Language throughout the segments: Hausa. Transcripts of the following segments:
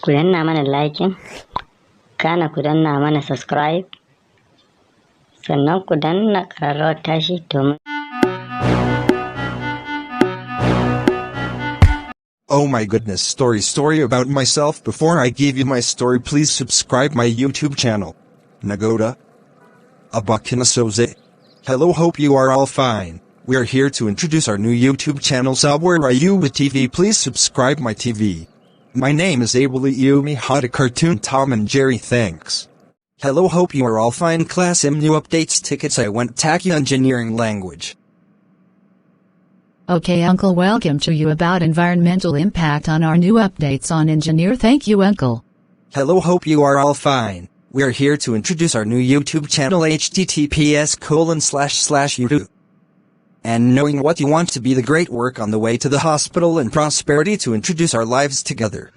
ku danna mana liking, kana ku danna mana subscribe, sannan ku danna ƙararrawar tashi domin. Oh my goodness, story about myself. Before I give you my story, please subscribe my YouTube channel. Nagoda Abakinasoze. Hello, hope you are all fine. We are here to introduce our new YouTube channel, Sabware Ayuba TV. Please subscribe my TV. My name is Abeli Yumi Hada Cartoon Tom and Jerry. Thanks. Hello, hope you are all fine. Class M new updates tickets. I went Taki engineering language. Okay, Uncle, welcome to you about environmental impact on our new updates on engineer. Thank you, Uncle. Hello, hope you are all fine. We are here to introduce our new YouTube channel, https://YouTube. And knowing what you want to be the great work on the way to the hospital and prosperity to introduce our lives together.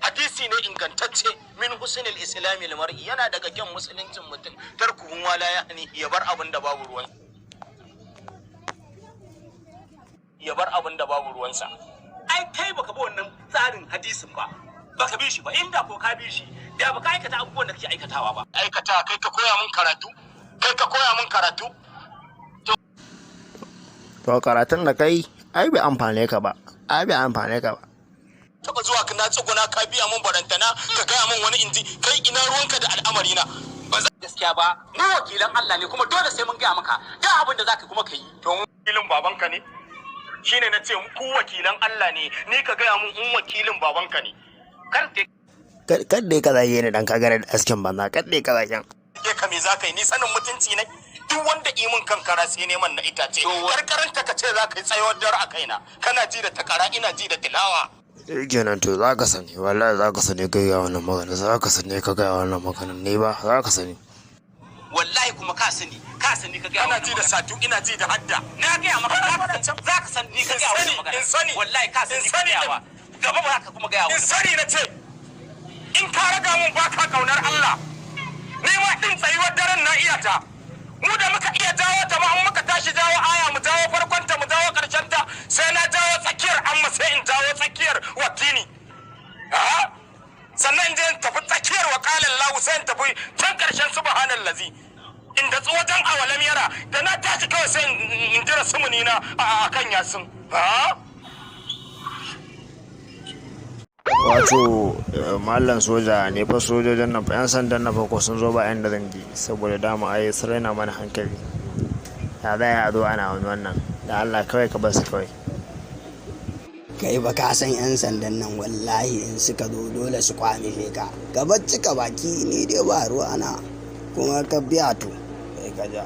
Hadisi ne ingantacce min husnul islami al-mar'i yana daga kyan musuluncin mutum tarkuhu ma la yahni ya bar abin da babu ruwan ruwansa. Ai kai baka bi wannan tsarin hadisin ba, baka bi shi ba. Inda ko ka bi shi da baka aikata abubuwan da kake aikatawa ba. Aikata kai ka koya mun karatu. To karatun da kai ai bai amfane ka ba. Taba zuwa kana tsuguna ka biya mun barantana ka gaya mun wani inji kai ina ruwanka da al'amari na. Ba zan gaskiya ba, mu wakilan Allah ne kuma dole sai mun gaya maka ga abin da zaka kuma kai. To wakilin babanka ne? Shine na ce ku wakilan Allah ne, ni ka gaya mun wakilin babanka ne. Kadde ka zage ni dan ka gane askin banza, kadde ka zage. Ke ka me zaka yi, ni sanin mutunci ne. Duk wanda imin kankara sai neman na itace. Karkaranta ka ce zaka yi tsayuwar dare a kaina. Kana ji da takara, ina ji da tilawa. Kenan to za ka sani, wallahi za ka sani kai ga wannan magana, za ka sani ka ga wannan magana ne ba, za ka sani. Wallahi kuma ka sani ka ga wannan. Ina ji da satu, ina ji da hadda. Na ga maka za ka sani ka ga wannan magana. Wallahi ka sani ka ga wa. Gaba ba ka kuma ga wannan. In sani na ce in ka raga mun baka kaunar Allah. Ni ma din tsayuwar daren na iyata. Mu da muka iya jawo ta ma muka tashi jawo aya mu jawo farkon ta mu jawo karshen ta sai na jawo tsakiyar amma sai in jawo tsakiyar wakini sannan in je in tafi tsakiyar waqalan lahu sai in tafi can karshen subhanallazi inda wajen awalam yara da na tashi kawai sai in jira sumuni na akan yasin Wato mallan soja ne fa, sojojin nan fa yan sandan na fa ko sun zo ba yan da zan ji saboda dama ai su raina mana hankali. Ya zai a zo ana wannan da Allah kawai ka bar su kawai. Kai ba ka san yan sandan nan wallahi in suka zo dole su kwamishe ka. Ka bar cika baki ni dai ba ruwa na kuma ka biya to kai ka ja.